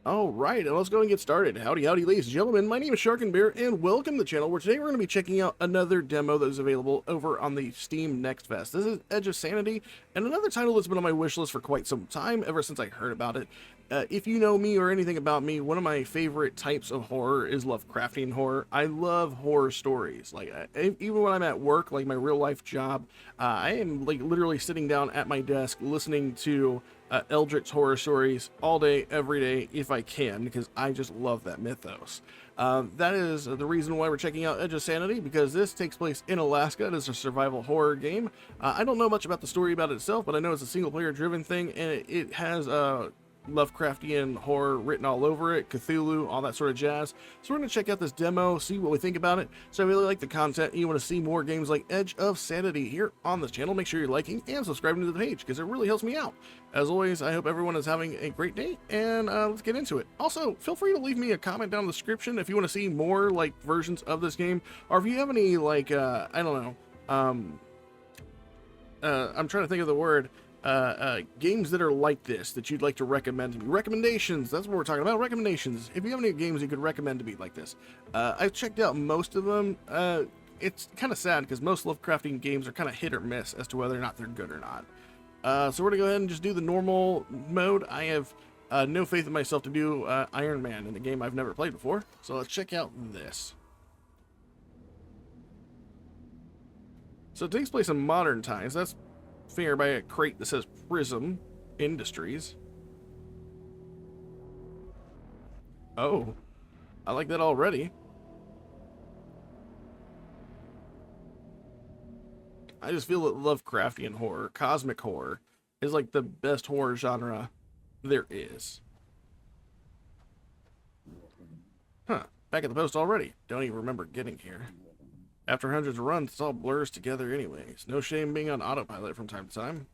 All right, and let's go and get started. Howdy, howdy, ladies and gentlemen. My name is Sharkinbear, and welcome to the channel, where today we're going to be checking out another demo that is available over on the Steam Next Fest. This is Edge of Sanity, and another title that's been on my wish list for quite some time, ever since I heard about it. If you know me or anything about me, one of my favorite types of horror is Lovecraftian horror. I love horror stories. Even when I'm at work, like my real life job, I am like literally sitting down at my desk listening to eldritch horror stories all day, every day, if I can, because I just love that mythos. That is the reason why we're checking out Edge of Sanity, because this takes place in Alaska. It is a survival horror game. I don't know much about the story about itself, but I know it's a single-player driven thing, and it has Lovecraftian horror written all over it, Cthulhu, all that sort of jazz. So we're going to check out this demo, see what we think about it. So I really like the content, and you want to see more games like Edge of Sanity here on this channel, make sure you're liking and subscribing to the page, because it really helps me out. As always, I hope everyone is having a great day, and let's get into it. Also, feel free to leave me a comment down in the description if you want to see more like versions of this game, or if you have any like I don't know, I'm trying to think of the word, games that are like this that you'd like to recommend to me. Recommendations, that's what we're talking about, recommendations. If you have any games you could recommend to me like this. I've checked out most of them. It's kind of sad because most Lovecraftian games are kind of hit or miss as to whether or not they're good or not. So we're gonna go ahead and just do the normal mode. I have no faith in myself to do Iron Man in a game I've never played before. So let's check out this. So it takes place in modern times. That's fair by a crate that says Prism Industries. Oh, I like that already. I just feel that Lovecraftian horror, cosmic horror, is like the best horror genre there is. Huh, back at the post already. Don't even remember getting here. After hundreds of runs, it all blurs together anyways. No shame being on autopilot from time to time.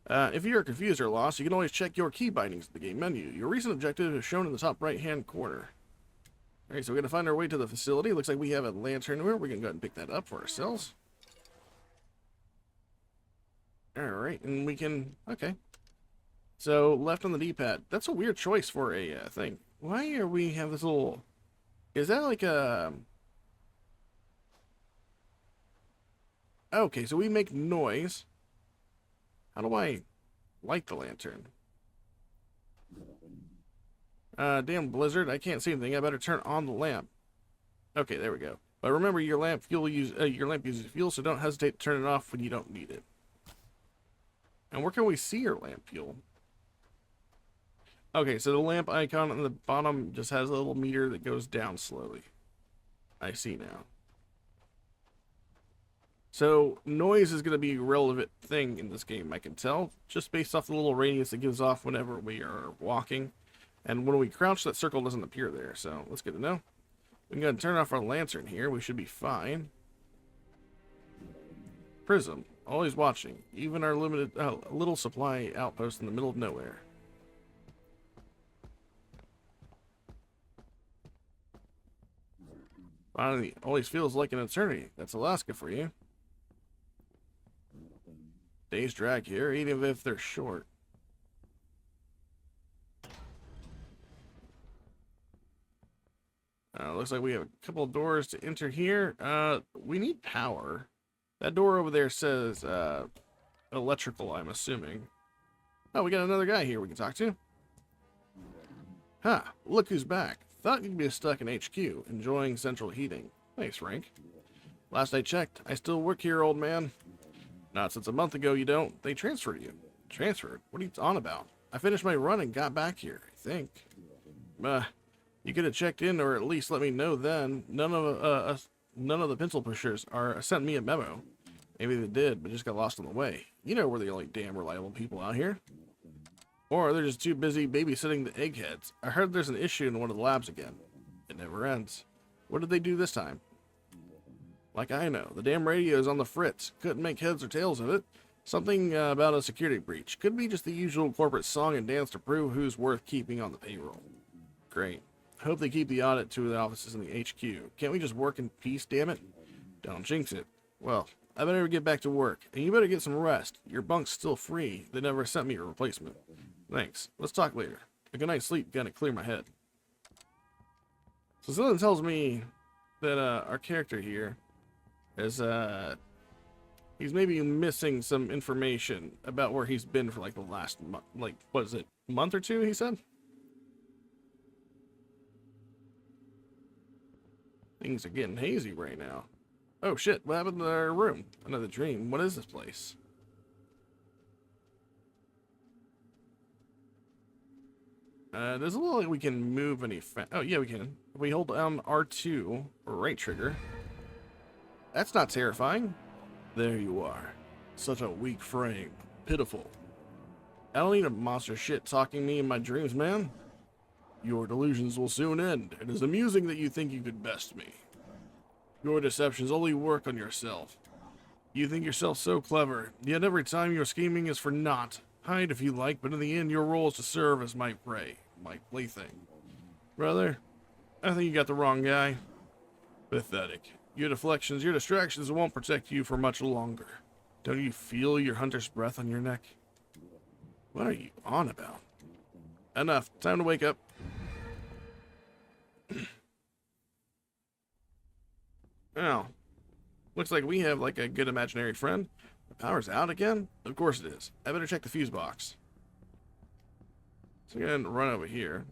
If you are confused or lost, you can always check your key bindings in the game menu. Your recent objective is shown in the top right-hand corner. Alright, so we're going to find our way to the facility. Looks like we have a lantern here. We're going to go ahead and pick that up for ourselves. Alright, and we can... Okay. So, left on the D-pad. That's a weird choice for a thing. Why are we have this little... Is that like a... Okay, so we make noise. How do I light the lantern? Damn blizzard, I can't see anything. I better turn on the lamp. Okay, there we go. But remember, your lamp uses fuel, so don't hesitate to turn it off when you don't need it. And where can we see your lamp fuel? Okay, so the lamp icon on the bottom just has a little meter that goes down slowly. I see now. So, noise is going to be a relevant thing in this game, I can tell, just based off the little radius it gives off whenever we are walking. And when we crouch, that circle doesn't appear there, so let's get to know. We can go ahead and turn off our lantern here, we should be fine. Prism, always watching, even our limited, little supply outpost in the middle of nowhere. Finally, always feels like an eternity. That's Alaska for you. Days drag here, even if they're short. Looks like we have a couple of doors to enter here. We need power. That door over there says electrical, I'm assuming. Oh, we got another guy here we can talk to. Huh, look who's back. Thought you'd be stuck in HQ, enjoying central heating. Thanks, Frank. Last I checked, I still work here, old man. Not since a month ago, you don't. They transferred you. Transferred? What are you on about? I finished my run and got back here, I think. You could have checked in, or at least let me know then. None of the pencil pushers sent me a memo. Maybe they did, but just got lost on the way. You know we're the only damn reliable people out here. Or they're just too busy babysitting the eggheads. I heard there's an issue in one of the labs again. It never ends. What did they do this time? Like I know, the damn radio's on the fritz. Couldn't make heads or tails of it. Something about a security breach. Could be just the usual corporate song and dance to prove who's worth keeping on the payroll. Great. Hope they keep the audit to the offices in the HQ. Can't we just work in peace, damn it? Don't jinx it. Well, I better get back to work. And you better get some rest. Your bunk's still free. They never sent me a replacement. Thanks. Let's talk later. A good night's sleep gonna clear my head. So something tells me that our character here is he's maybe missing some information about where he's been for like the last month. Like, what is it, month or two? He said. Things are getting hazy right now. Oh shit! What happened to our room? Another dream. What is this place? Doesn't look like we can move any oh, yeah, we can. If we hold down R2, or right trigger. That's not terrifying. There you are. Such a weak frame. Pitiful. I don't need a monster shit talking me in my dreams, man. Your delusions will soon end. It is amusing that you think you could best me. Your deceptions only work on yourself. You think yourself so clever, yet every time your scheming is for naught. Hide if you like, but in the end your role is to serve as my prey, my plaything. Brother, I think you got the wrong guy. Pathetic. Your deflections, your distractions won't protect you for much longer. Don't you feel your hunter's breath on your neck? What are you on about? Enough. Time to wake up. Oh. Looks like we have like a good imaginary friend. The power's out again? Of course it is. I better check the fuse box. So I'm gonna run over here.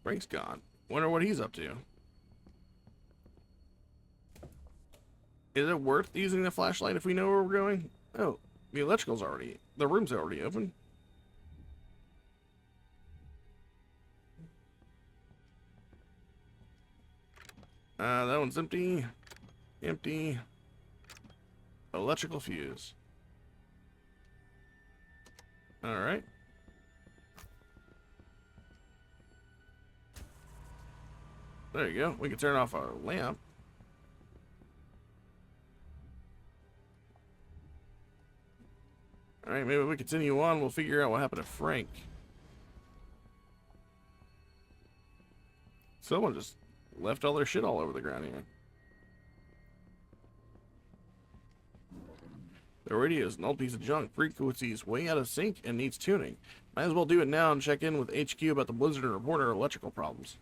Frank's gone. Wonder what he's up to. Is it worth using the flashlight if we know where we're going? Oh, the electrical's already... the room's already open. That one's empty. Empty. Electrical fuse. Alright. There you go. We can turn off our lamp. Alright, maybe we continue on. We'll figure out what happened to Frank. Someone just left all their shit all over the ground here. The radio is an old piece of junk. Frequency is way out of sync and needs tuning. Might as well do it now and check in with HQ about the blizzard and report our electrical problems.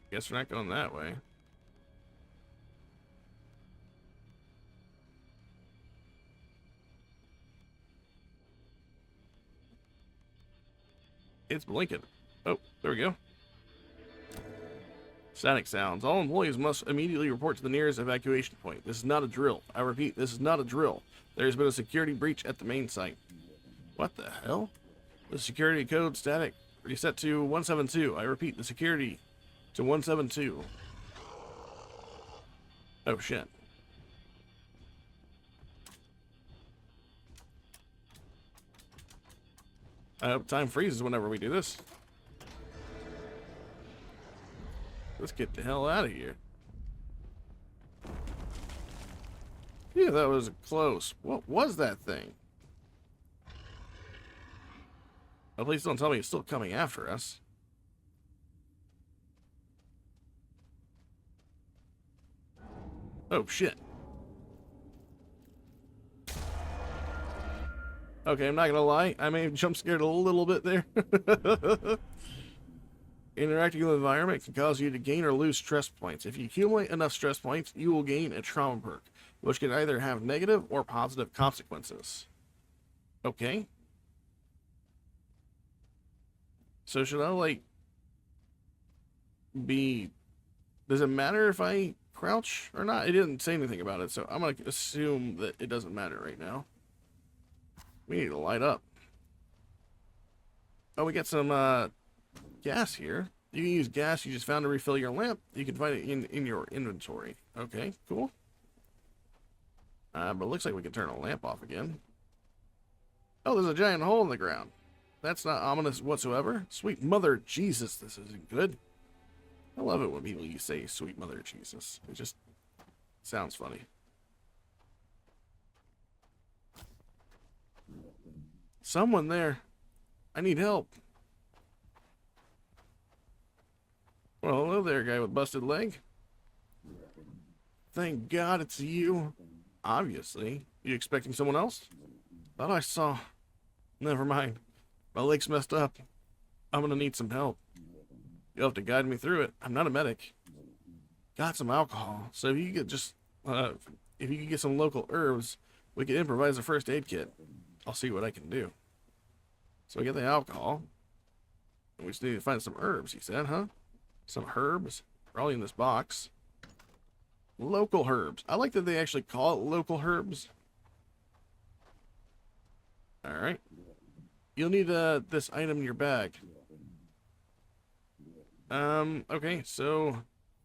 Guess we're not going that way. It's blinking. Oh, there we go. Static sounds. All employees must immediately report to the nearest evacuation point. This is not a drill. I repeat, this is not a drill. There has been a security breach at the main site. What the hell? The security code static reset to 172. I repeat, the security to 172. Oh shit. I hope time freezes whenever we do this. Let's get the hell out of here. Yeah, that was close. What was that thing? Oh, please don't tell me it's still coming after us. Oh, shit. Okay, I'm not gonna lie. I may have jump scared a little bit there. Interacting with the environment can cause you to gain or lose stress points. If you accumulate enough stress points, you will gain a trauma perk, which can either have negative or positive consequences. Okay. So should I, like, be... Does it matter if I crouch or not? It didn't say anything about it, so I'm gonna assume that it doesn't matter right now. We need to light up. Oh, we got some gas here. You can use gas you just found to refill your lamp. You can find it in your inventory. Okay, cool. But it looks like we can turn a lamp off again. Oh, there's a giant hole in the ground. That's not ominous whatsoever. Sweet Mother Jesus, this isn't good. I love it when people say Sweet Mother Jesus. It just sounds funny. Someone there. I need help. Well, hello there, guy with busted leg. Thank God it's you. Obviously. You expecting someone else? Thought I saw. Never mind. My leg's messed up. I'm gonna need some help. You'll have to guide me through it. I'm not a medic. Got some alcohol, so if you could just, if you could get some local herbs, we could improvise a first aid kit. I'll see what I can do. So we get the alcohol. And we just need to find some herbs, he said, huh? Some herbs? Probably in this box. Local herbs. I like that they actually call it local herbs. Alright. You'll need this item in your bag. Okay, so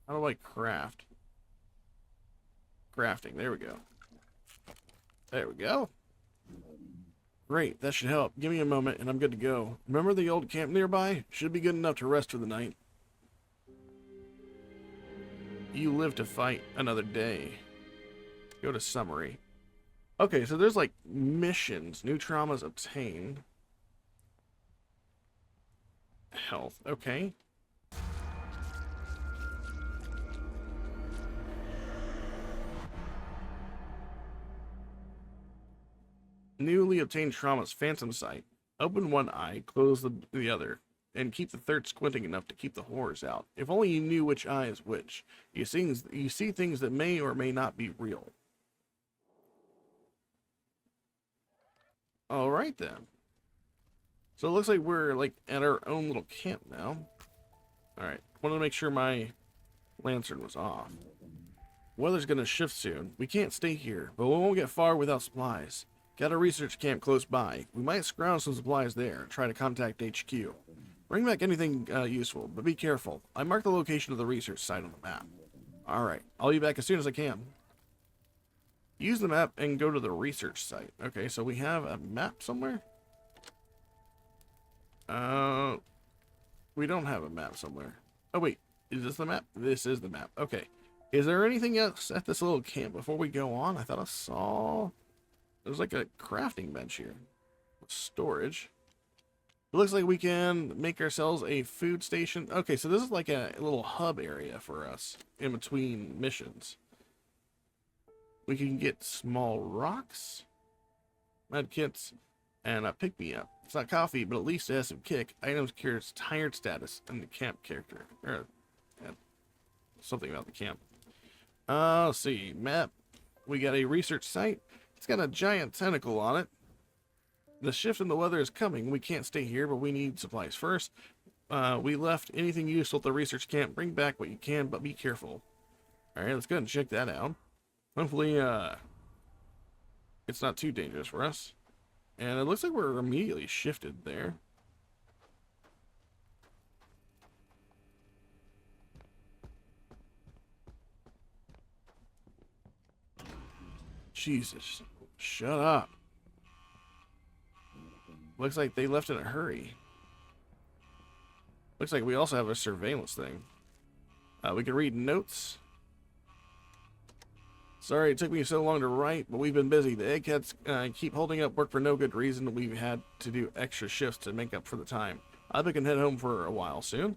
how do I craft? Crafting, there we go. There we go. Great, that should help. Give me a moment and I'm good to go. Remember the old camp nearby? Should be good enough to rest for the night. You live to fight another day. Go to summary. Okay, so there's like missions. New traumas obtained. Health, okay. Newly obtained traumas, phantom sight. Open one eye, close the other, and keep the third squinting enough to keep the horrors out. If only you knew which eye is which. You see things that may or may not be real. Alright then. So it looks like we're like at our own little camp now. Alright, wanted to make sure my lantern was off. Weather's gonna shift soon. We can't stay here, but we won't get far without supplies. Got a research camp close by. We might scrounge some supplies there and try to contact HQ. Bring back anything useful, but be careful. I marked the location of the research site on the map. Alright, I'll be back as soon as I can. Use the map and go to the research site. Okay, so we have a map somewhere? We don't have a map somewhere. Oh wait, is this the map? This is the map. Okay. Is there anything else at this little camp before we go on? I thought I saw... There's like a crafting bench here. Storage. It looks like we can make ourselves a food station. Okay, so this is like a little hub area for us in between missions. We can get small rocks, med kits, and a pick-me-up. It's not coffee, but at least it has some kick. Items cures tired status and the camp character. Or something about the camp. Let's see. Map. We got a research site. It's got a giant tentacle on it. The shift in the weather is coming. We can't stay here, but we need supplies first. We left anything useful at the research camp. Bring back what you can, but be careful. Alright, let's go ahead and check that out. Hopefully, it's not too dangerous for us. And it looks like we're immediately shifted there. Jesus. Shut up. Looks like they left in a hurry. Looks like we also have a surveillance thing. We can read notes. Sorry it took me so long to write, but we've been busy. The eggheads keep holding up work for no good reason. We've had to do extra shifts to make up for the time. I think I can head home for a while soon.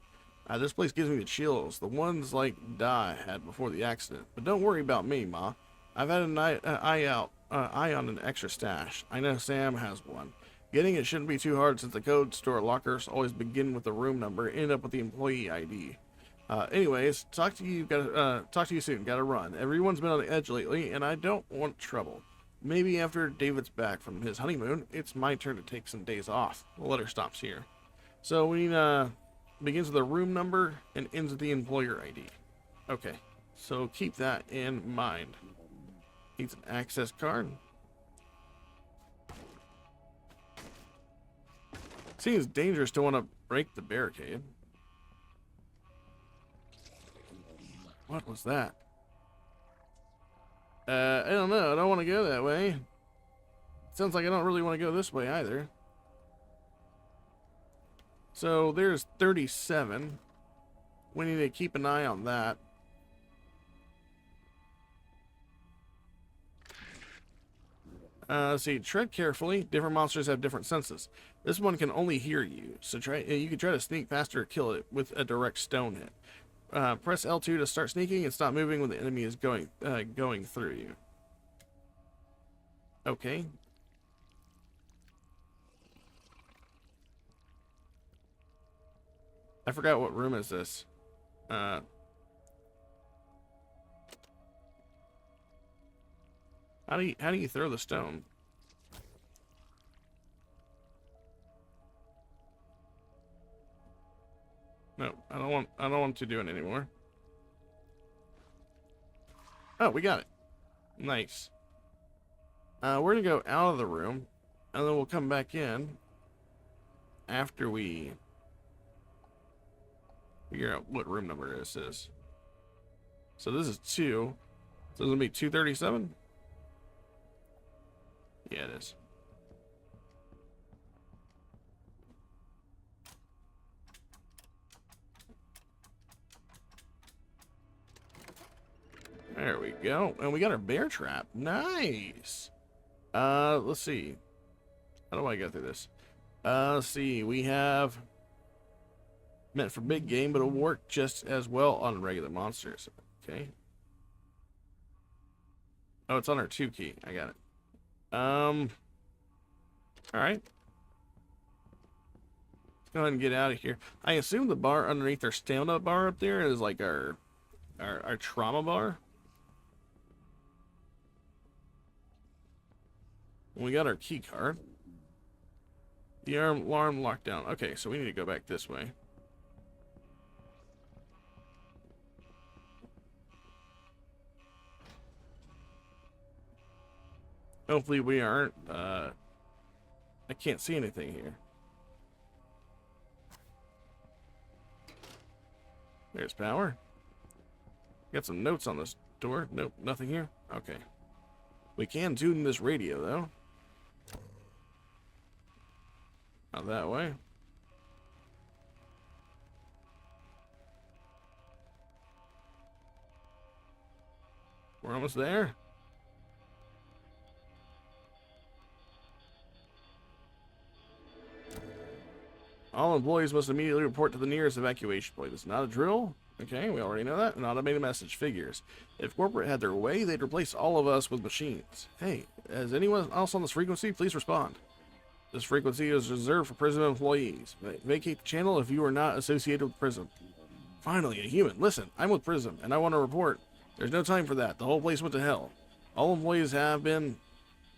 This place gives me the chills. The ones like Di had before the accident. But don't worry about me, Ma. I've had an eye on an extra stash. I know Sam has one. Getting it shouldn't be too hard since the code store lockers always begin with the room number and end up with the employee ID. Anyways, talk to you soon. Gotta run. Everyone's been on the edge lately, and I don't want trouble. Maybe after David's back from his honeymoon, it's my turn to take some days off. The letter stops here. So we begins with the room number and ends with the employer ID. Okay, so keep that in mind. Needs an access card. Seems dangerous to want to break the barricade. What was that? I don't know. I don't want to go that way. Sounds like I don't really want to go this way either. So there's 37. We need to keep an eye on that. Let's see. Tread carefully. Different monsters have different senses. This one can only hear you, so you can try to sneak faster or kill it with a direct stone hit. Press L2 to start sneaking and stop moving when the enemy is going through you. Okay. I forgot what room is this. How do you throw the stone? No, I don't want to do it anymore. Oh, we got it. Nice. We're gonna go out of the room, and then we'll come back in after we figure out what room number this is. So this is 2. So it's gonna be 237. Yeah, it is. There we go. And we got our bear trap. Nice. Let's see. How do I get through this? Let's see. We have meant for big game, but it'll work just as well on regular monsters. Okay. Oh, it's on our 2 key. I got it. All right. Let's go ahead and get out of here. I assume the bar underneath our stamina bar up there is like our trauma bar. We got our key card. The alarm lockdown. Okay, so we need to go back this way. Hopefully we aren't, I can't see anything here. There's power. Got some notes on this door. Nope, nothing here. Okay. We can tune this radio, though. Not that way. We're almost there. All employees must immediately report to the nearest evacuation point. It's not a drill. Okay, we already know that. An automated message figures. If corporate had their way, they'd replace all of us with machines. Hey, is anyone else on this frequency? Please respond. This frequency is reserved for Prism employees. Vacate the channel if you are not associated with Prism. Finally, a human. Listen, I'm with Prism, and I want to report. There's no time for that. The whole place went to hell. All employees have been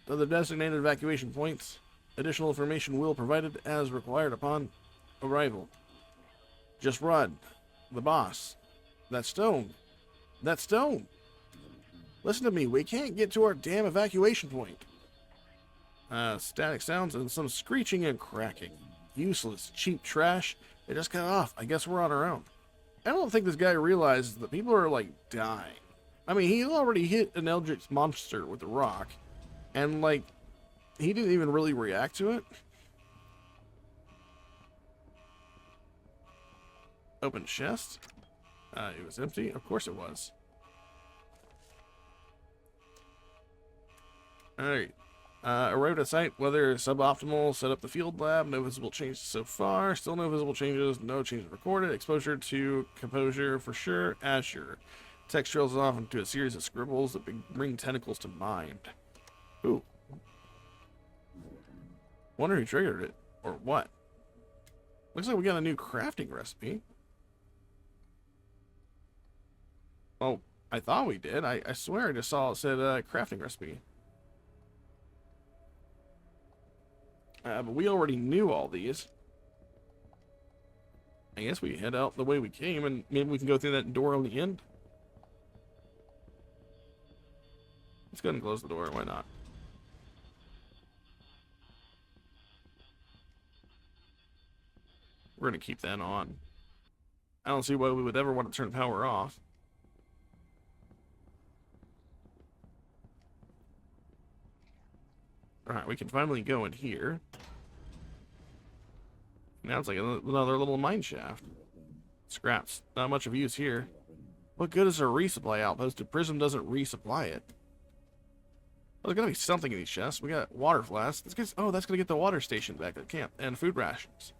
to the designated evacuation points. Additional information will be provided as required upon arrival. Just run. The boss. That stone. That stone. Listen to me. We can't get to our damn evacuation point. Static sounds and some screeching and cracking. Useless, cheap trash. It just got off. I guess we're on our own. I don't think this guy realizes that people are, like, dying. I mean, he already hit an eldritch monster with a rock. And, like, he didn't even really react to it. Open chest. It was empty. Of course it was. Alright. Arrived at site, weather suboptimal, set up the field lab, no visible changes so far, still no visible changes, no changes recorded, exposure to composure for sure, Azure. Text trails off into a series of scribbles that bring tentacles to mind. Ooh. Wonder who triggered it, or what. Looks like we got a new crafting recipe. Oh, I thought we did. I swear I just saw it said crafting recipe. But we already knew all these. I guess we head out the way we came, and maybe we can go through that door on the end. Let's go ahead and close the door. Why not? We're going to keep that on. I don't see why we would ever want to turn power off. Alright, we can finally go in here. Now it's like another little mine shaft. Scraps. Not much of use here. What good is a resupply outpost if Prism doesn't resupply it? Well, there's gotta be something in these chests. We got water flasks. That's gonna get the water station back at camp. And food rations.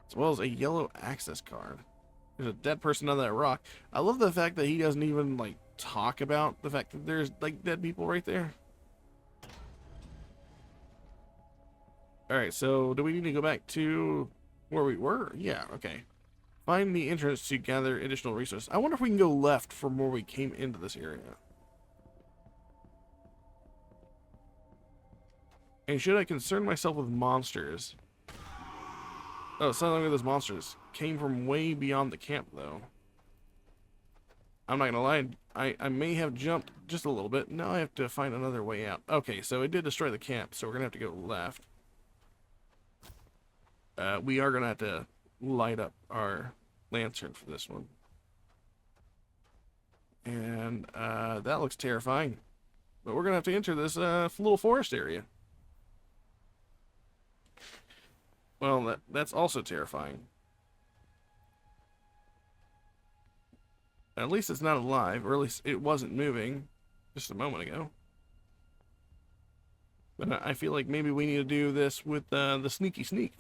As well as a yellow access card. There's a dead person on that rock. I love the fact that he doesn't even, like, talk about the fact that there's, like, dead people right there. Alright, so do we need to go back to where we were? Yeah, okay. Find the entrance to gather additional resources. I wonder if we can go left from where we came into this area. And should I concern myself with monsters? Oh, something like those monsters came from way beyond the camp, though. I'm not gonna lie, I may have jumped just a little bit. Now I have to find another way out. Okay, so it did destroy the camp, so we're gonna have to go left. We are gonna have to light up our lantern for this one. And that looks terrifying. But we're gonna have to enter this little forest area. Well, that's also terrifying. At least it's not alive, or at least it wasn't moving just a moment ago. But I feel like maybe we need to do this with the sneaky sneak.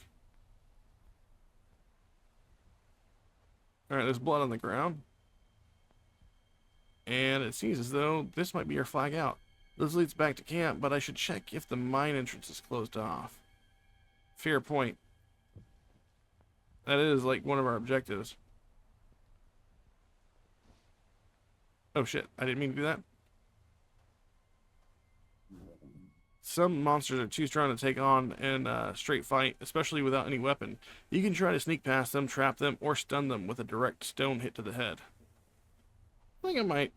Alright, there's blood on the ground. And it seems as though this might be our flag out. This leads back to camp, but I should check if the mine entrance is closed off. Fair point. That is like one of our objectives. Oh shit, I didn't mean to do that. Some monsters are too strong to take on in a straight fight, especially without any weapon. You can try to sneak past them, trap them, or stun them with a direct stone hit to the head. I think I might,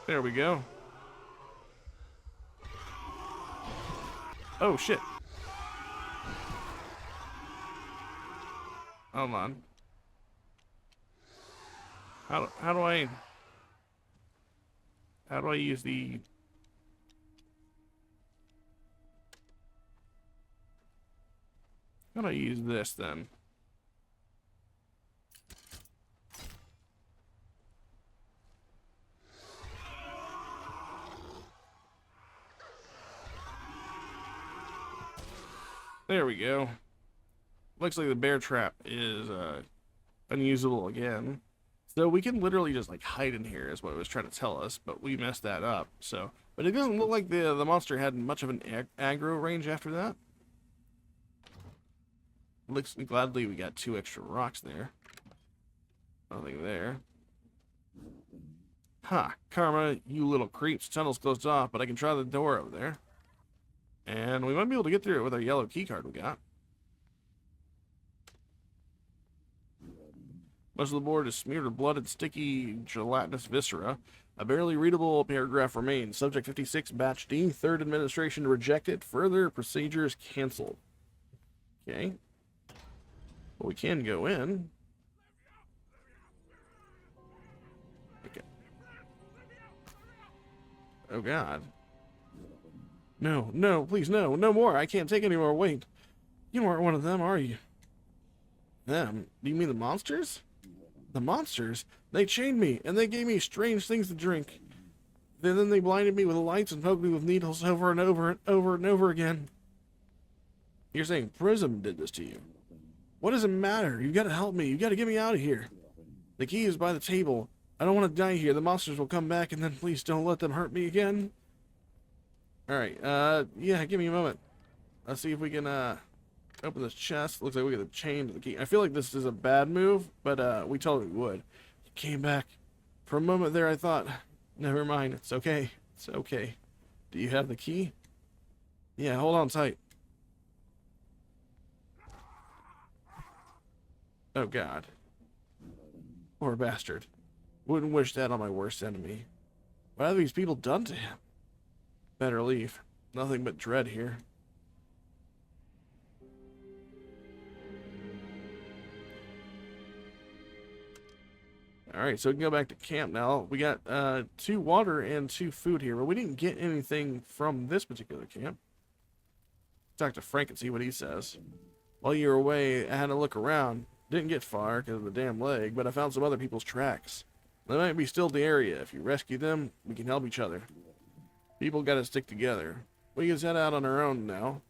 there we go. Oh shit. Hold on. How do I use the... How do I use this then? There we go. Looks like the bear trap is unusable again. So we can literally just like hide in here is what it was trying to tell us, but we messed that up. So, but it doesn't look like the monster had much of an aggro range after that. Looks gladly we got 2 extra rocks there. Nothing there. Ha, Karma, you little creeps. Tunnel's closed off, but I can try the door over there. And we might be able to get through it with our yellow key card we got. Much of the board is smeared with blood and sticky gelatinous viscera. A barely readable paragraph remains. Subject 56, Batch D. Third administration rejected. Further procedures canceled. Okay. Well, we can go in. Okay. Oh, God. No, no, please, no. No more. I can't take any more. Wait. You aren't one of them, are you? Them? Do you mean the monsters? The monsters? They chained me, and they gave me strange things to drink. Then they blinded me with lights and poked me with needles over and over and over and over again. You're saying Prism did this to you? What does it matter? You gotta help me. You gotta get me out of here. The key is by the table. I don't want to die here. The monsters will come back, and then please don't let them hurt me again. Alright, yeah, give me a moment. Let's see if we can, open this chest. Looks like we got the chain to the key. I feel like this is a bad move, but we totally would. He came back. For a moment there, I thought, never mind. It's okay. It's okay. Do you have the key? Yeah, hold on tight. Oh, God. Poor bastard. Wouldn't wish that on my worst enemy. What have these people done to him? Better leave. Nothing but dread here. Alright, so we can go back to camp now. We got 2 water and 2 food here, but we didn't get anything from this particular camp. Talk to Frank and see what he says. While you were away, I had a look around. Didn't get far because of the damn leg, but I found some other people's tracks. They might be still in the area. If you rescue them, we can help each other. People gotta stick together. we can set out on our own now.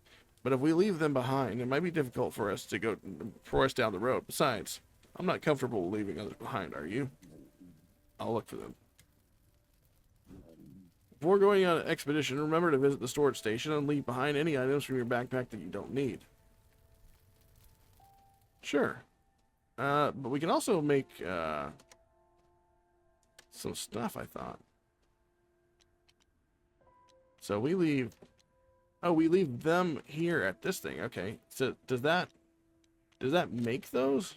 But if we leave them behind, it might be difficult for us down the road. Besides, I'm not comfortable leaving others behind, are you? I'll look for them. Before going on an expedition, remember to visit the storage station and leave behind any items from your backpack that you don't need. Sure. But we can also make some stuff, I thought. So we leave... Oh, we leave them here at this thing. Okay. So does that make those?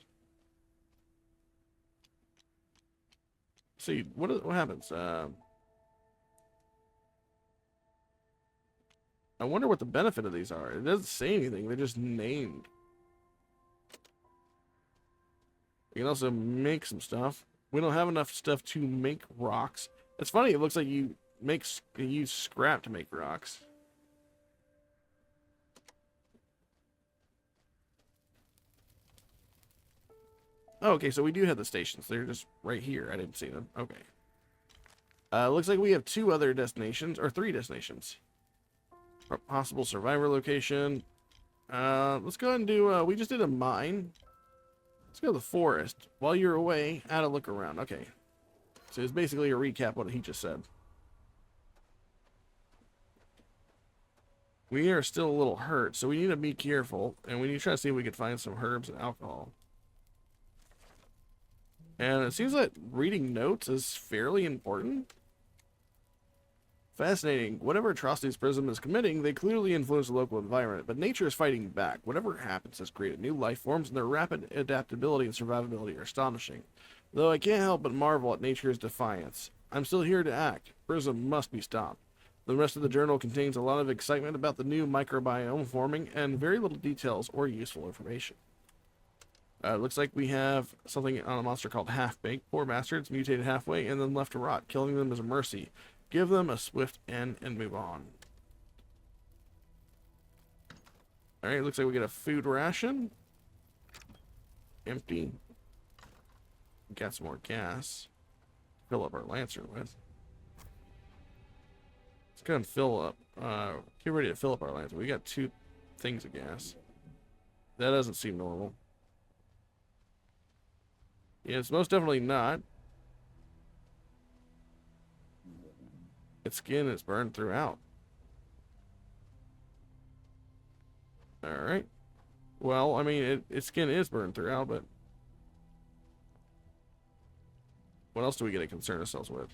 See, what happens? I wonder what the benefit of these are. It doesn't say anything. They're just named. We can also make some stuff. We don't have enough stuff to make rocks. It's funny. It looks like you use scrap to make rocks. Oh, okay, so we do have the stations. They're just right here. I didn't see them. Okay. Looks like we have 2 other destinations, or 3 destinations. Possible survivor location. Let's go ahead and do, we just did a mine. Let's go to the forest. While you're away, add a look around. Okay. So it's basically a recap of what he just said. We are still a little hurt, so we need to be careful, and we need to try to see if we can find some herbs and alcohol. And it seems that reading notes is fairly important. Fascinating. Whatever atrocities Prism is committing, they clearly influence the local environment, but nature is fighting back. Whatever happens has created new life forms, and their rapid adaptability and survivability are astonishing. Though I can't help but marvel at nature's defiance. I'm still here to act. Prism must be stopped. The rest of the journal contains a lot of excitement about the new microbiome forming, and very little details or useful information. Looks like we have something on a monster called Half-Baked. Poor bastards, mutated halfway and then left to rot. Killing them is a mercy. Give them a swift end and move on. Alright, looks like we get a food ration. Empty. Got some more gas. Fill up our Lancer with. Let's go and fill up. Get ready to fill up our Lancer. We got 2 things of gas. That doesn't seem normal. Yeah, it's most definitely not. Its skin is burned throughout. Alright. Well, I mean, its skin is burned throughout, but... what else do we get to concern ourselves with?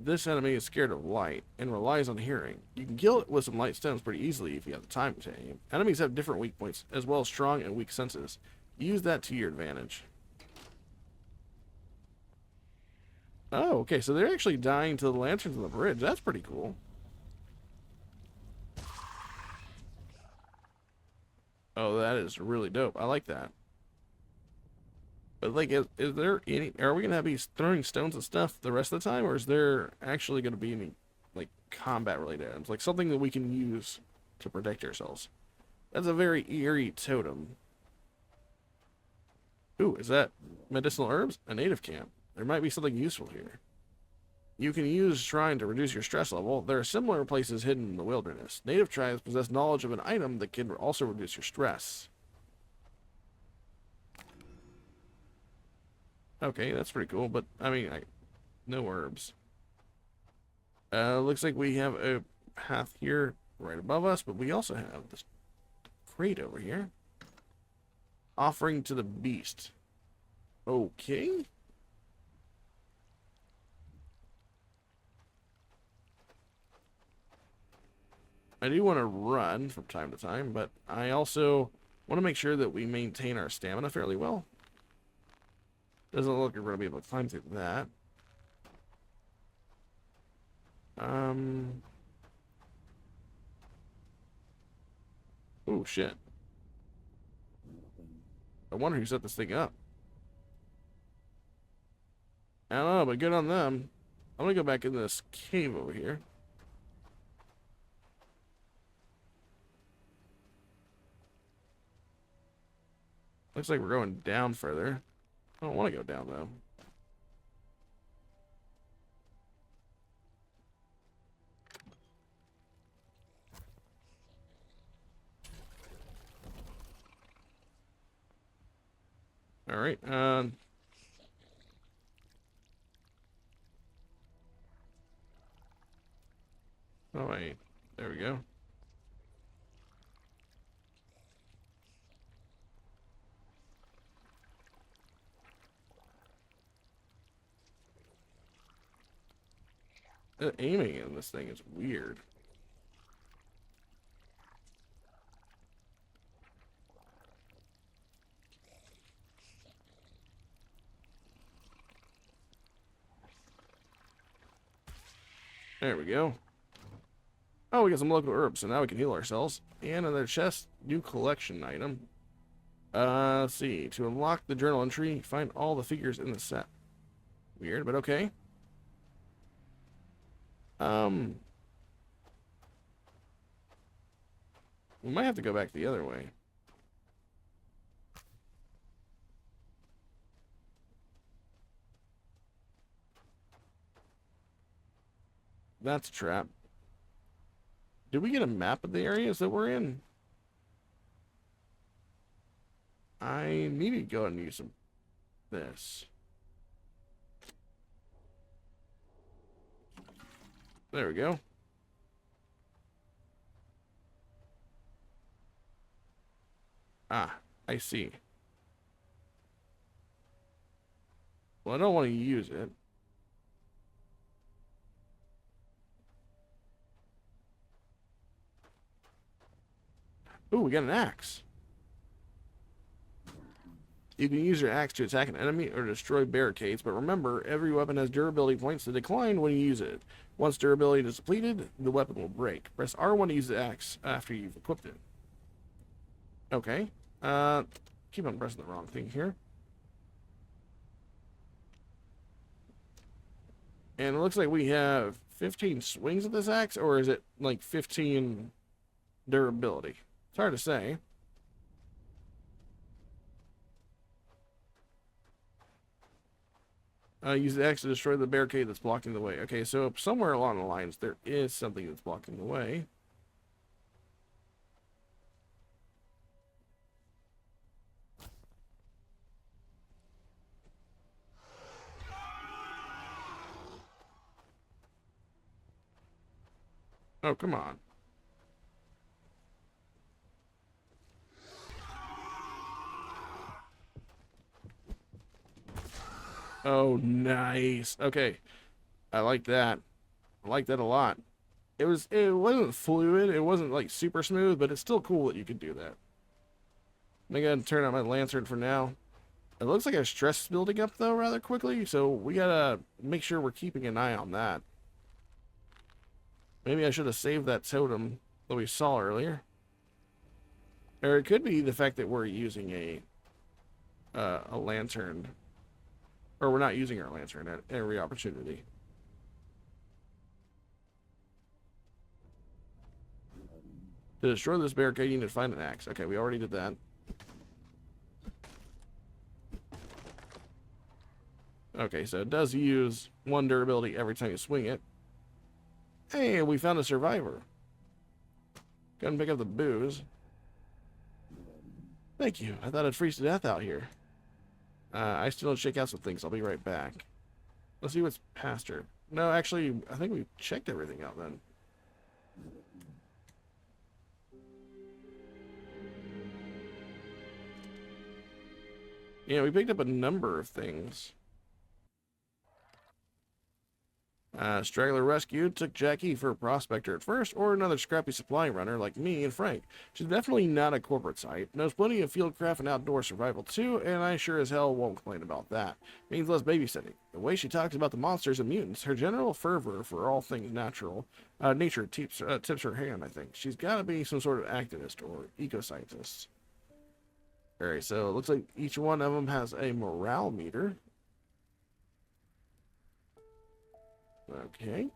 This enemy is scared of light and relies on hearing. You can kill it with some light stones pretty easily if you have the time to aim. Enemies have different weak points, as well as strong and weak senses. Use that to your advantage. Oh, okay, so they're actually dying to the lanterns on the bridge. That's pretty cool. Oh, that is really dope. I like that. But, like, is there any... are we going to have these throwing stones and stuff the rest of the time? Or is there actually going to be any, like, combat-related items? Like, something that we can use to protect ourselves. That's a very eerie totem. Ooh, is that medicinal herbs? A native camp. There might be something useful here. You can use shrine to reduce your stress level. There are similar places hidden in the wilderness. Native tribes possess knowledge of an item that can also reduce your stress. Okay, that's pretty cool, but, I mean, no herbs. Looks like we have a path here right above us, but we also have this crate over here. Offering to the beast. Okay. I do want to run from time to time, but I also want to make sure that we maintain our stamina fairly well. Doesn't look like we're going to be able to climb through that. Oh, shit. I wonder who set this thing up. I don't know, but good on them. I'm gonna go back in this cave over here. Looks like we're going down further. I don't want to go down, though. All right. Oh wait. There we go. The aiming in this thing is weird. There we go. Oh, we got some local herbs, so now we can heal ourselves. And another chest, new collection item. Let's see. To unlock the journal entry, find all the figures in the set. Weird, but okay. We might have to go back the other way. That's a trap. Did we get a map of the areas that we're in? I need to go and use some this. There we go. Ah, I see. Well, I don't want to use it. Ooh, we got an axe. You can use your axe to attack an enemy or destroy barricades, but remember, every weapon has durability points that decline when you use it. Once durability is depleted, the weapon will break. Press R1 to use the axe after you've equipped it. Okay. Keep on pressing the wrong thing here. And it looks like we have 15 swings of this axe, or is it like 15 durability? It's hard to say. Use the axe to destroy the barricade that's blocking the way. Okay, so somewhere along the lines, there is something that's blocking the way. Oh, come on. Oh, nice. Okay. I like that. I like that a lot. It wasn't fluid, it wasn't like super smooth, but it's still cool that you could do that. I'm gonna go ahead and turn on my lantern for now. It looks like our stress is building up though rather quickly, so we gotta make sure we're keeping an eye on that. Maybe I should have saved that totem that we saw earlier. Or it could be the fact that we're using a lantern. Or we're not using our lantern at every opportunity. To destroy this barricade, you need to find an axe. Okay, we already did that. Okay, so it does use 1 durability every time you swing it. Hey, we found a survivor. Go and pick up the booze. Thank you. I thought I'd freeze to death out here. I still need to check out some things. I'll be right back. Let's see what's past her. No, actually, I think we checked everything out then. Yeah, we picked up a number of things. Straggler rescued, took Jackie for a prospector at first, or another scrappy supply runner like me and Frank. She's definitely not a corporate site, knows plenty of fieldcraft and outdoor survival too, and I sure as hell won't complain about that. Means less babysitting. The way she talks about the monsters and mutants, her general fervor for all things nature tips her hand, I think. She's gotta be some sort of activist or eco-scientist. Alright, so it looks like each one of them has a morale meter. Okay.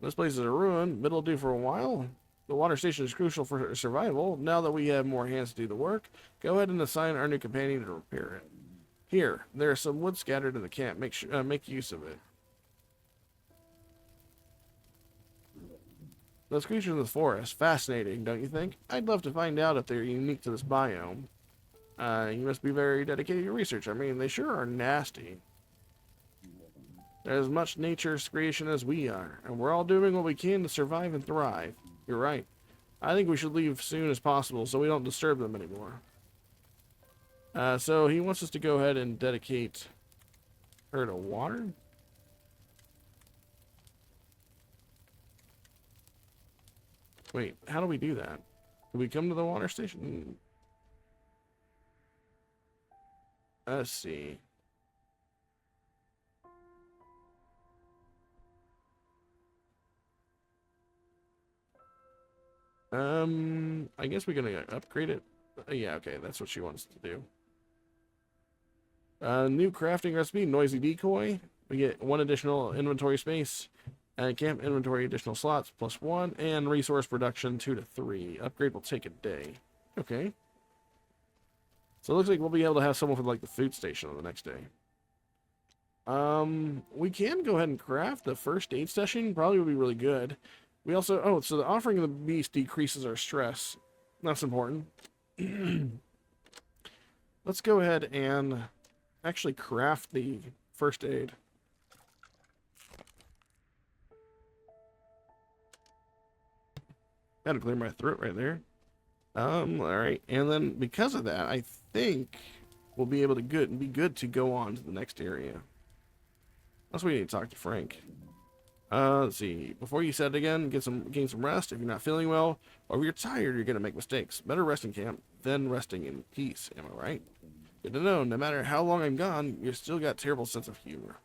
This place is a ruin, but it'll do for a while. The water station is crucial for survival. Now that we have more hands to do the work, go ahead and assign our new companion to repair it. Here, there's some wood scattered in the camp. Make use of it. Those creatures in the forest, fascinating, don't you think? I'd love to find out if they're unique to this biome. You must be very dedicated to your research. I mean, they sure are nasty. They're as much nature's creation as we are, and we're all doing what we can to survive and thrive. You're right. I think we should leave soon as possible so we don't disturb them anymore. So he wants us to go ahead and dedicate her to water. Wait, how do we do that? Do we come to the water station? Let's see. I guess we're gonna upgrade it. Yeah, okay, that's what she wants to do. New crafting recipe, noisy decoy. We get 1 additional inventory space. Camp inventory additional slots +1, and resource production 2 to 3. Upgrade will take a day. Okay. So it looks like we'll be able to have someone for like the food station on the next day. We can go ahead and craft the first aid session. Probably would be really good. We also, so the offering of the beast decreases our stress. That's important. Let's go ahead and actually craft the first aid. Had to clear my throat right there. Alright. And then because of that, I think we'll be able to be good to go on to the next area. That's why we need to talk to Frank. Let's see. Before you set it again, gain some rest. If you're not feeling well, or if you're tired, you're gonna make mistakes. Better rest in camp than resting in peace. Am I right? Good to know. No matter how long I'm gone, you still got a terrible sense of humor.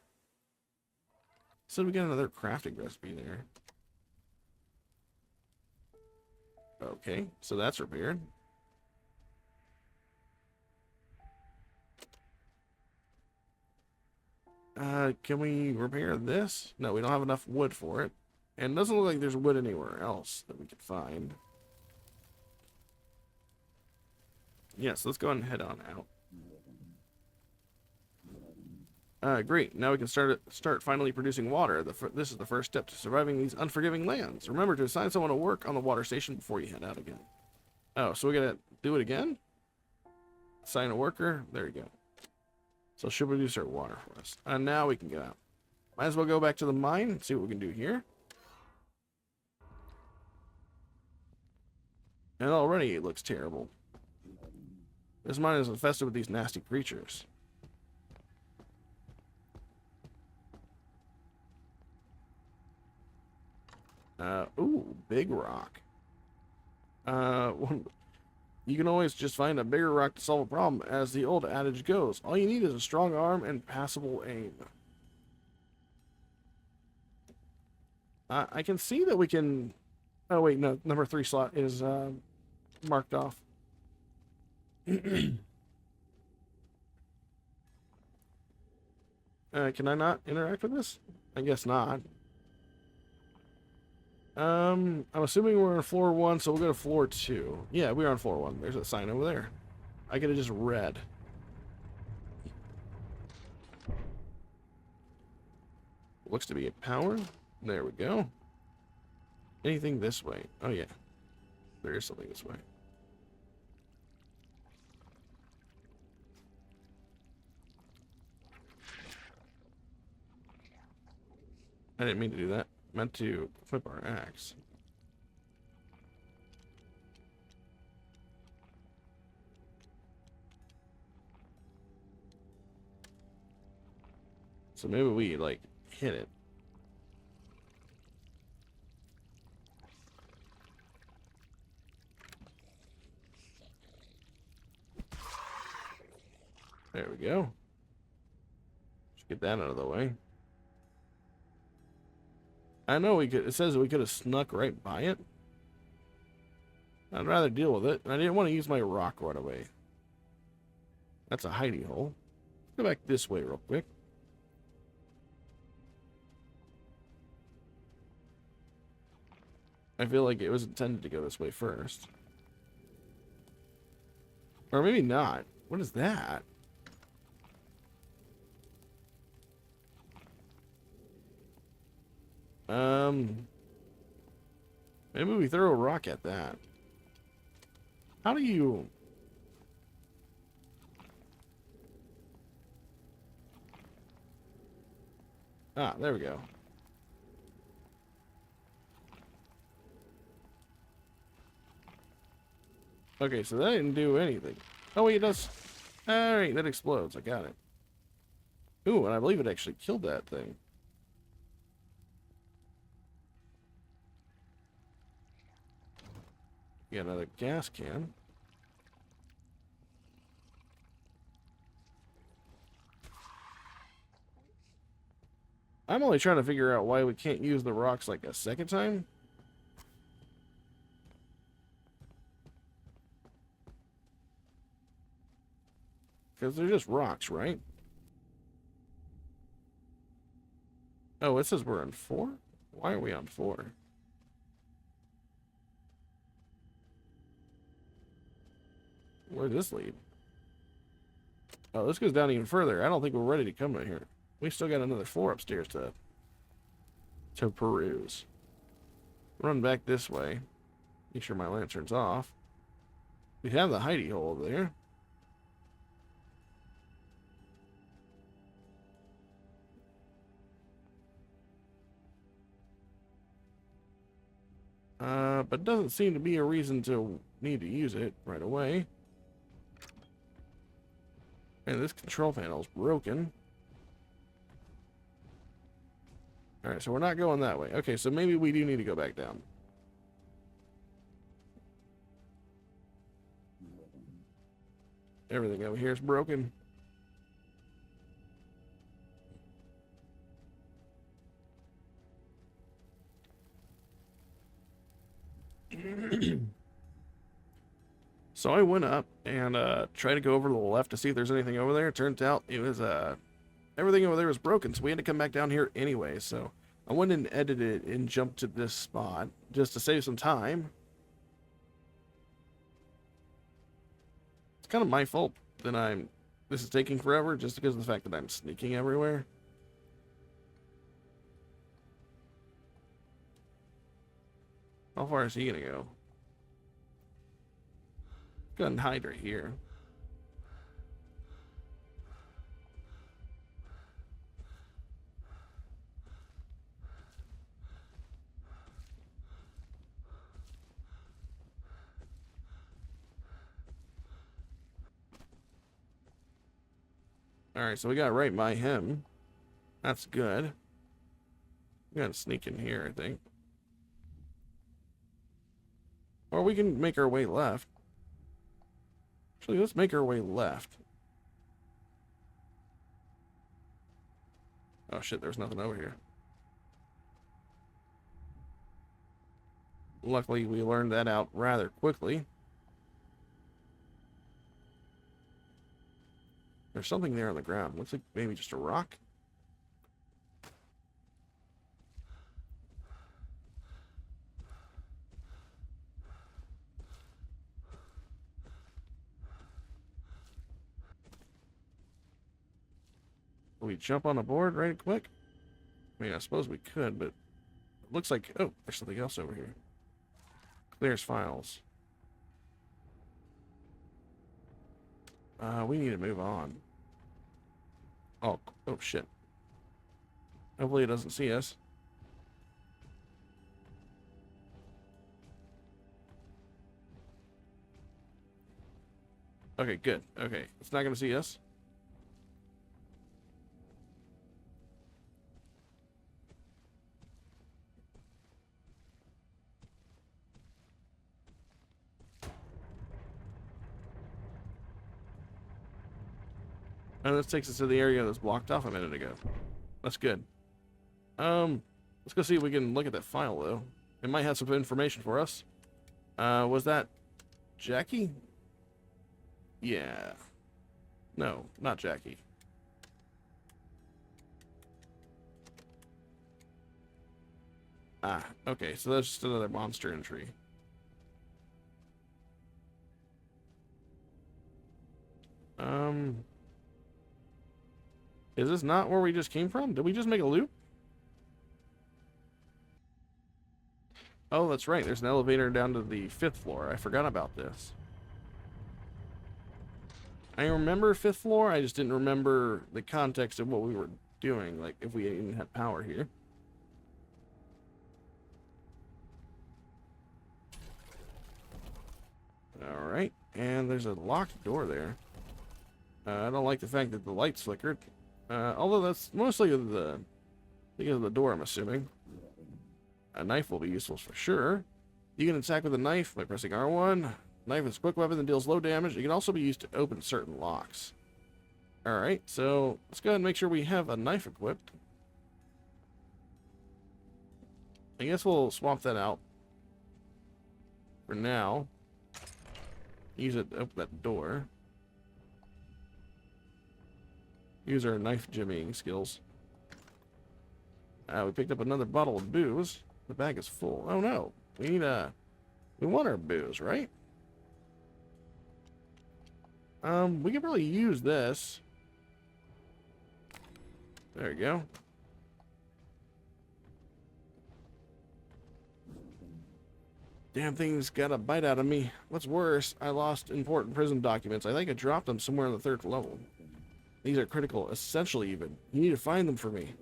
So we got another crafting recipe there. Okay, so that's repaired. Can we repair this? No, we don't have enough wood for it. And it doesn't look like there's wood anywhere else that we could find. Yes, let's go ahead and head on out. Great. Now we can start finally producing water. This is the first step to surviving these unforgiving lands. Remember to assign someone to work on the water station before you head out again. Oh, so we gotta do it again? Assign a worker. There you go. So she'll produce our water for us. And now we can get out. Might as well go back to the mine and see what we can do here. And already it looks terrible. This mine is infested with these nasty creatures. Ooh, big rock. You can always just find a bigger rock to solve a problem, as the old adage goes. All you need is a strong arm and passable aim. I can see that we can... Oh, wait, no. Number 3 slot is marked off. Can I not interact with this? I guess not. I'm assuming we're on floor 1, so we'll go to floor 2. Yeah, we're on floor 1. There's a sign over there. I could have just read. Looks to be a power. There we go. Anything this way? Oh, yeah. There is something this way. I didn't mean to do that. I meant to flip our axe. So maybe we, like, hit it. There we go. Just get that out of the way. I know we could. It says we could have snuck right by it. I'd rather deal with it. And I didn't want to use my rock right away. That's a hidey hole. Let's go back this way real quick. I feel like it was intended to go this way first. Or maybe not. What is that? Maybe we throw a rock at that. How do you... Ah, there we go. Okay, so that didn't do anything. Oh, wait, it does. Alright, that explodes. I got it. Ooh, and I believe it actually killed that thing. Got another gas can. I'm only trying to figure out why we can't use the rocks like a second time. Because they're just rocks, right? Oh, it says we're on 4? Why are we on 4? Where'd this lead? Oh, this goes down even further. I don't think we're ready to come in here. We still got another 4 upstairs to peruse. Run back this way. Make sure my lantern's off. We have the hidey hole over there. But doesn't seem to be a reason to need to use it right away. And this control panel's broken. Alright, so we're not going that way. Okay, so maybe we do need to go back down. Everything over here is broken. So I went up and tried to go over to the left to see if there's anything over there. It turns out it was everything over there was broken, so we had to come back down here anyway. So I went and edited and jumped to this spot just to save some time. It's kind of my fault that this is taking forever just because of the fact that I'm sneaking everywhere. How far is he gonna go? Go ahead and hide right here. Alright, so we got right by him. That's good. We gotta sneak in here, I think. Or we can make our way left. Actually, let's make our way left. Oh shit, there's nothing over here. Luckily, we learned that out rather quickly. There's something there on the ground. Looks like maybe just a rock. Will we jump on the board right quick? I mean, I suppose we could, but it looks like... Oh, there's something else over here. Clears files. We need to move on. Oh shit. Hopefully it doesn't see us. Okay, good. Okay, it's not gonna see us. And this takes us to the area that was blocked off a minute ago. That's good. Let's go see if we can look at that file, though. It might have some information for us. Was that Jackie? Yeah. No, not Jackie. Ah, okay, so that's just another monster entry. Is this not where we just came from? Did we just make a loop? Oh, that's right. There's an elevator down to the 5th floor. I forgot about this. I remember 5th floor. I just didn't remember the context of what we were doing, like if we even had power here. Alright, and there's a locked door there. I don't like the fact that the lights flickered. Although that's mostly because of the door, I'm assuming. A knife will be useful for sure. You can attack with a knife by pressing R1. Knife is a quick weapon that deals low damage. It can also be used to open certain locks. Alright, so let's go ahead and make sure we have a knife equipped. I guess we'll swap that out for now. Use it to open that door. Use our knife jimmying skills. We picked up another bottle of booze. The bag is full. Oh no. We want our booze, right? We could probably use this. There you go. Damn thing's got a bite out of me. What's worse, I lost important prison documents. I think I dropped them somewhere on the 3rd level. These are critical, essential even. You need to find them for me.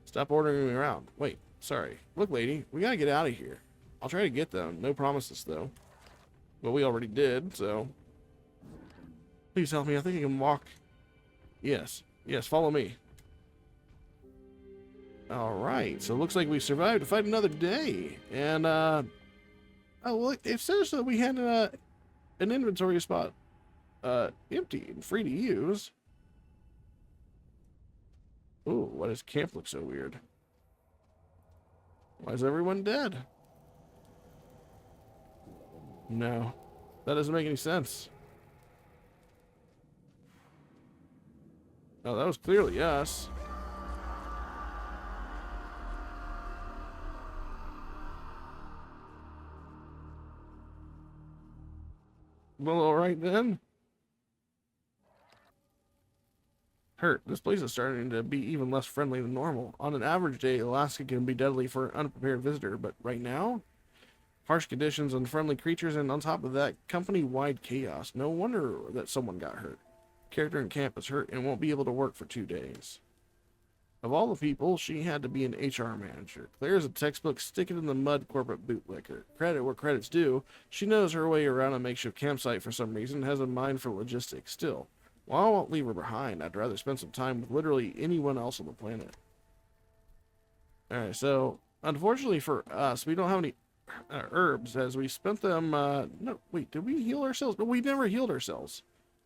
Stop ordering me around. Wait, sorry. Look, lady, we gotta get out of here. I'll try to get them. No promises, though. Well, we already did, so... Please help me. I think I can walk. Yes. Yes, follow me. Alright, so it looks like we survived to fight another day. And, oh, well, it says that we had an inventory spot empty and free to use. Ooh, why does camp look so weird? Why is everyone dead? No, that doesn't make any sense. Oh, that was clearly us. Well, alright then. Hurt. This place is starting to be even less friendly than normal. On an average day, Alaska can be deadly for an unprepared visitor, but right now? Harsh conditions, unfriendly creatures, and on top of that, company-wide chaos. No wonder that someone got hurt. Character in camp is hurt and won't be able to work for 2 days. Of all the people, she had to be an HR manager. Claire is a textbook stick-it-in-the-mud corporate bootlicker. Credit where credit's due. She knows her way around a makeshift campsite for some reason and has a mind for logistics. Still, while I won't leave her behind, I'd rather spend some time with literally anyone else on the planet. Alright, so, unfortunately for us, we don't have any herbs, as we spent them, no, wait, did we heal ourselves? No, we never healed ourselves.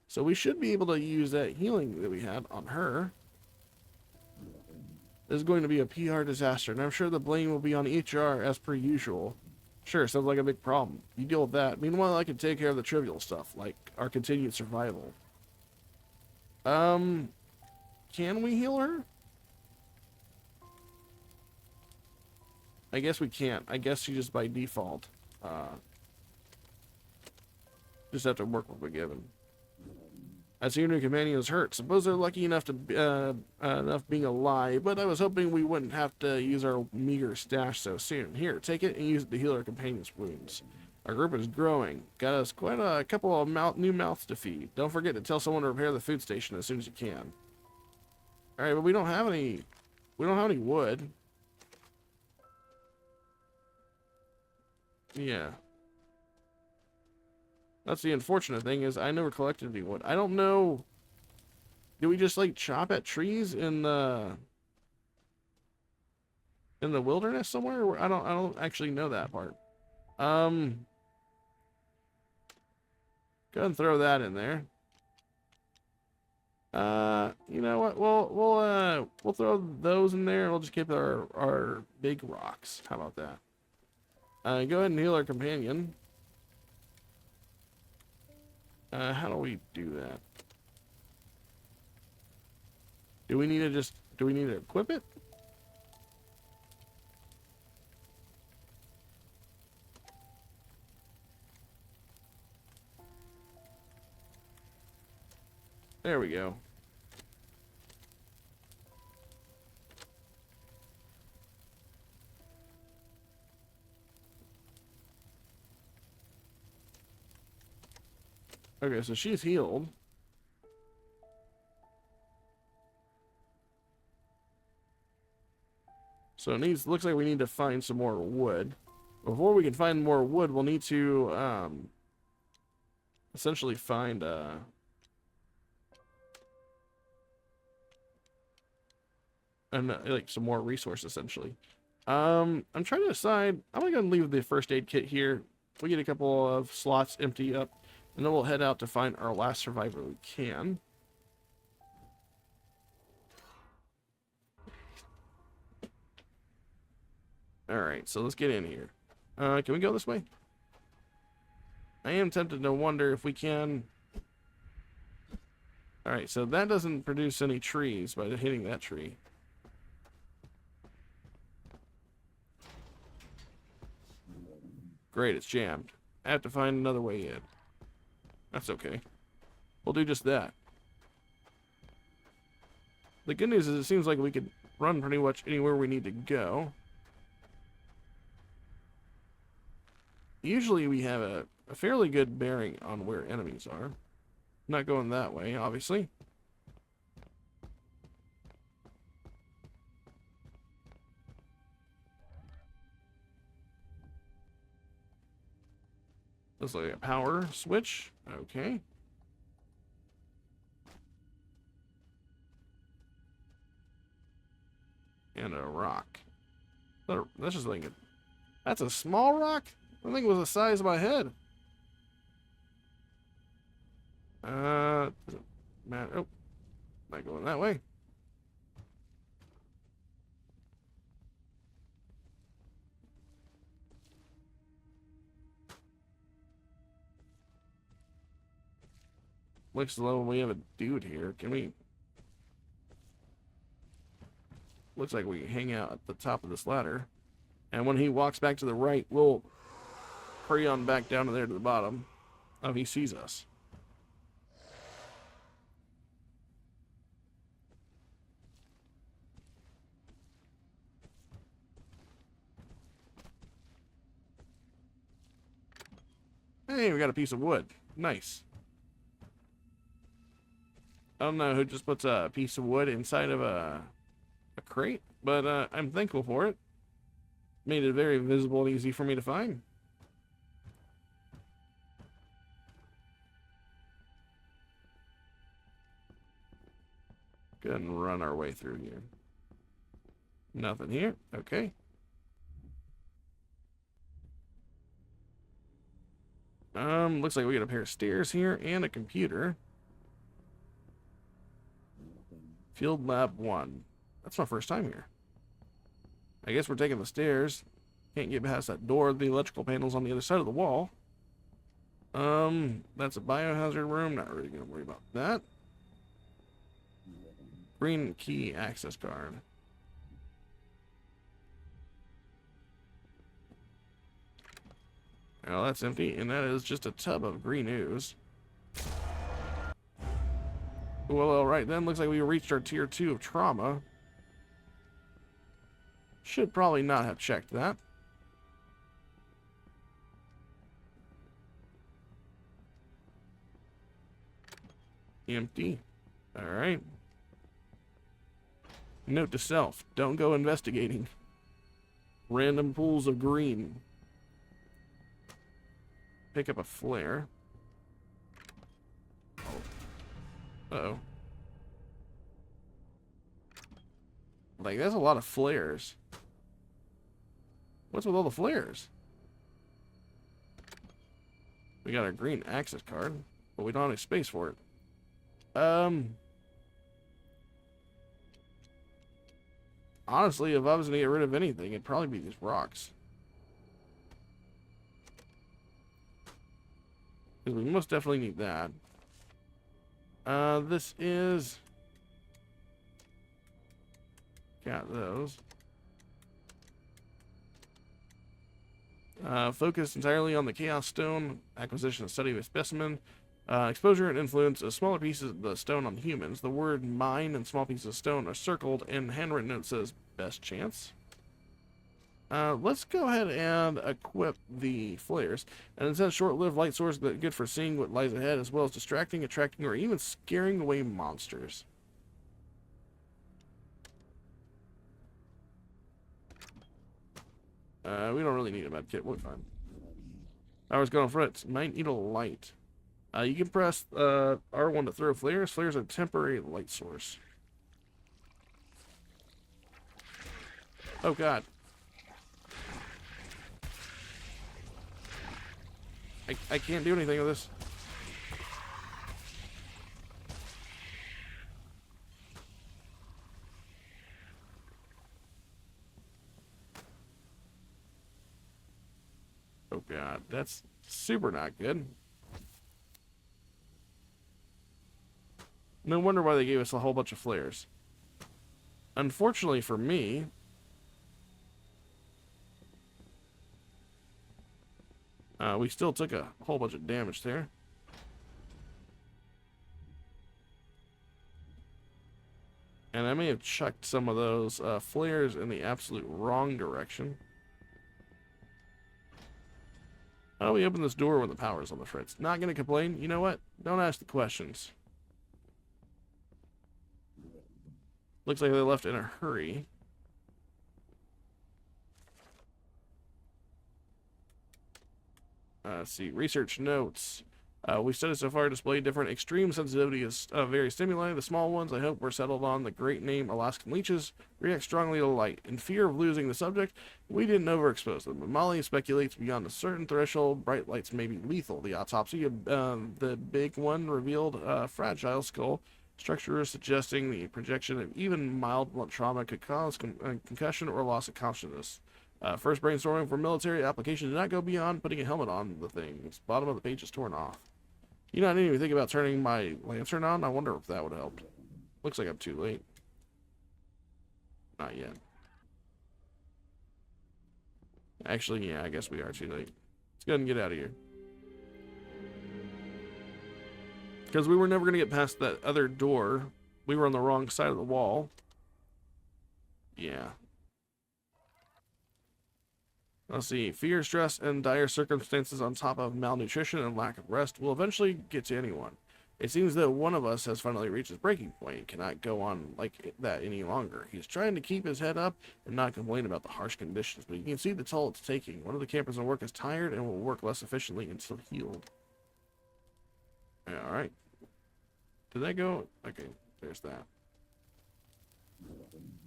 So we should be able to use that healing that we had on her. This is going to be a PR disaster, and I'm sure the blame will be on HR as per usual. Sure, sounds like a big problem. You deal with that. Meanwhile, I can take care of the trivial stuff, like our continued survival. Can we heal her? I guess we can't. I guess she just by default. Just have to work what we're given. I see your new companion is hurt. Suppose they're lucky enough to enough being alive, but I was hoping we wouldn't have to use our meager stash so soon. Here, take it and use it to heal our companion's wounds. Our group is growing. Got us quite a couple of new mouths to feed. Don't forget to tell someone to repair the food station as soon as you can. All right, but we don't have any. We don't have any wood. Yeah. That's the unfortunate thing, is I never collected any wood. I don't know. Do we just like chop at trees in the wilderness somewhere? I don't actually know that part. Go ahead and throw that in there. You know what? We'll throw those in there. We'll just keep our big rocks. How about that? Go ahead and heal our companion. How do we do that? Do we need to equip it? There we go. Okay, so she's healed. So looks like we need to find some more wood. Before we can find more wood, we'll need to essentially find like some more resource essentially. I'm trying to decide. I'm gonna go and leave the first aid kit here. We get a couple of slots empty up, and then we'll head out to find our last survivor we can. Alright, so let's get in here. Can we go this way? I am tempted to wonder if we can. Alright, so that doesn't produce any trees by hitting that tree. Great, it's jammed. I have to find another way in. That's okay. We'll do just that. The good news is it seems like we could run pretty much anywhere we need to go. Usually we have a fairly good bearing on where enemies are. Not going that way, obviously. Looks like a power switch. Okay. And a rock. That's just like that's a small rock? I think it was the size of my head. Doesn't matter. Oh, not going that way. Looks like we have a dude here. Can we? Looks like we hang out at the top of this ladder. And when he walks back to the right, we'll hurry on back down to there to the bottom. Oh, he sees us. Hey, we got a piece of wood. Nice. I don't know who just puts a piece of wood inside of a crate, but I'm thankful for it. Made it very visible and easy for me to find. Go ahead and run our way through here. Nothing here. Okay. Looks like we got a pair of stairs here and a computer. Field Lab 1. That's my first time here. I guess we're taking the stairs. Can't get past that door. The electrical panel's on the other side of the wall. That's a biohazard room. Not really gonna worry about that. Green key access card. Well, that's empty, and that is just a tub of green ooze. Well, alright then. Looks like we reached our tier 2 of trauma. Should probably not have checked that. Empty. Alright. Note to self, don't go investigating random pools of green. Pick up a flare. Uh-oh. Like, that's a lot of flares. What's with all the flares? We got our green access card, but we don't have any space for it. Honestly, if I was gonna get rid of anything, it'd probably be these rocks. Because we most definitely need that. This is... Got those. Focus entirely on the Chaos Stone. Acquisition and study of a specimen. Exposure and influence of smaller pieces of the stone on humans. The word mine and small pieces of stone are circled, and handwritten note says best chance. Let's go ahead and equip the flares. And it says short-lived light source, but good for seeing what lies ahead, as well as distracting, attracting, or even scaring away monsters. We don't really need a med kit. We're fine. I was going for it. Might need a light. You can press R1 to throw flares. Flares are a temporary light source. Oh god. I can't do anything with this. Oh god, that's super not good. No wonder why they gave us a whole bunch of flares. Unfortunately for me, we still took a whole bunch of damage there. And I may have chucked some of those flares in the absolute wrong direction. How do we open this door when the power's on the fritz? Not gonna complain. You know what? Don't ask the questions. Looks like they left in a hurry. Let's see. Research notes. We studied so far displayed different extreme sensitivity of various stimuli. The small ones, I hope, were settled on the great name Alaskan leeches, react strongly to light. In fear of losing the subject, we didn't overexpose them. But Molly speculates beyond a certain threshold, bright lights may be lethal. The autopsy of the big one revealed a fragile skull. Structure suggesting the projection of even mild blunt trauma could cause concussion or loss of consciousness. First brainstorming for military application did not go beyond putting a helmet on the thing. The bottom of the page is torn off. You know, I didn't even think about turning my lantern on. I wonder if that would have helped. Looks like I'm too late. Not yet. Actually, yeah, I guess we are too late. Let's go ahead and get out of here. Because we were never going to get past that other door. We were on the wrong side of the wall. Yeah. Let's see. Fear, stress, and dire circumstances on top of malnutrition and lack of rest will eventually get to anyone. It seems that one of us has finally reached his breaking point and cannot go on like that any longer. He's trying to keep his head up and not complain about the harsh conditions, but you can see the toll it's taking. One of the campers on work is tired and will work less efficiently until healed. Alright. Did that go? Okay, there's that.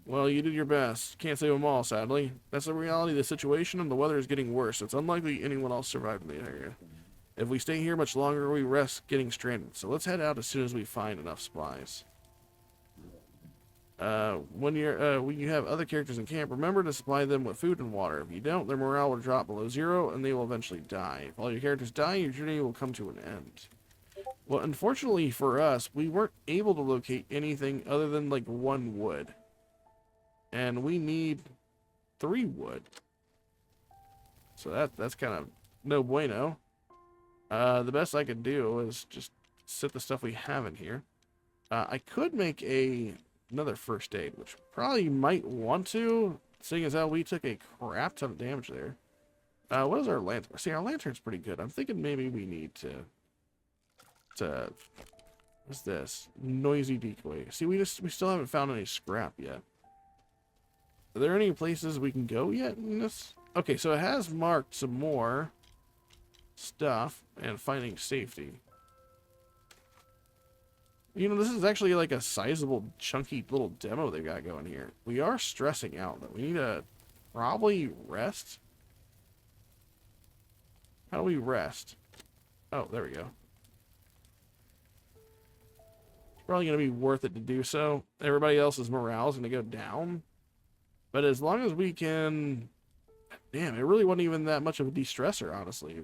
Well, you did your best. Can't save them all, sadly. That's the reality of the situation, and the weather is getting worse. It's unlikely anyone else survived in the area. If we stay here much longer, we risk getting stranded. So let's head out as soon as we find enough supplies. When you have other characters in camp, remember to supply them with food and water. If you don't, their morale will drop below zero, and they will eventually die. If all your characters die, your journey will come to an end. Well, unfortunately for us, we weren't able to locate anything other than like 1 wood. And we need 3 wood. So that's kind of no bueno. The best I could do is just sit the stuff we have in here. I could make another first aid, which probably might want to, seeing as how we took a crap ton of damage there. What is our lantern? See, our lantern's pretty good. I'm thinking maybe we need to what's this? Noisy decoy. See, we still haven't found any scrap yet. Are there any places we can go yet in this? Okay, so it has marked some more stuff and finding safety. You know, this is actually like a sizable, chunky little demo they've got going here. We are stressing out, though. We need to probably rest. How do we rest? Oh, there we go. It's probably going to be worth it to do so. Everybody else's morale is going to go down. But as long as we can... Damn, it really wasn't even that much of a de-stressor, honestly.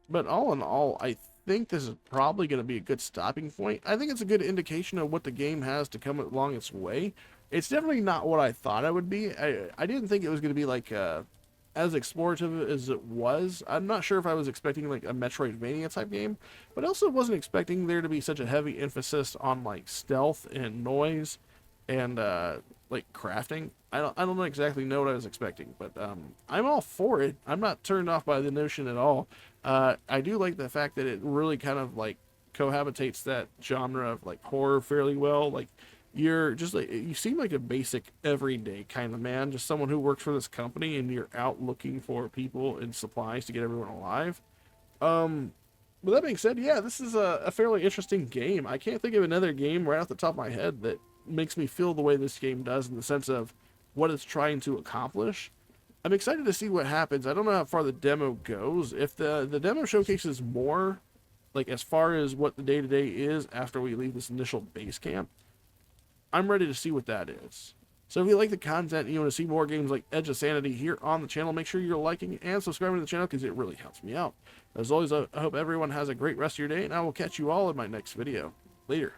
But all in all, I think this is probably going to be a good stopping point. I think it's a good indication of what the game has to come along its way. It's definitely not what I thought it would be. I didn't think it was going to be like as explorative as it was. I'm not sure if I was expecting like a Metroidvania type game, but I also wasn't expecting there to be such a heavy emphasis on like stealth and noise and like crafting. I don't exactly know what I was expecting, but I'm all for it. I'm not turned off by the notion at all. I do like the fact that it really kind of like cohabitates that genre of like horror fairly well. Like you're just like, you seem like a basic everyday kind of man, just someone who works for this company, and you're out looking for people and supplies to get everyone alive. With that being said, yeah, this is a fairly interesting game. I can't think of another game right off the top of my head that makes me feel the way this game does, in the sense of what it's trying to accomplish. I'm excited to see what happens. I don't know how far the demo goes. If the demo showcases more, like as far as what the day-to-day is after we leave this initial base camp, I'm ready to see what that is. So if you like the content and you want to see more games like Edge of Sanity here on the channel, make sure you're liking and subscribing to the channel, because it really helps me out. As always, I hope everyone has a great rest of your day, and I will catch you all in my next video. Later.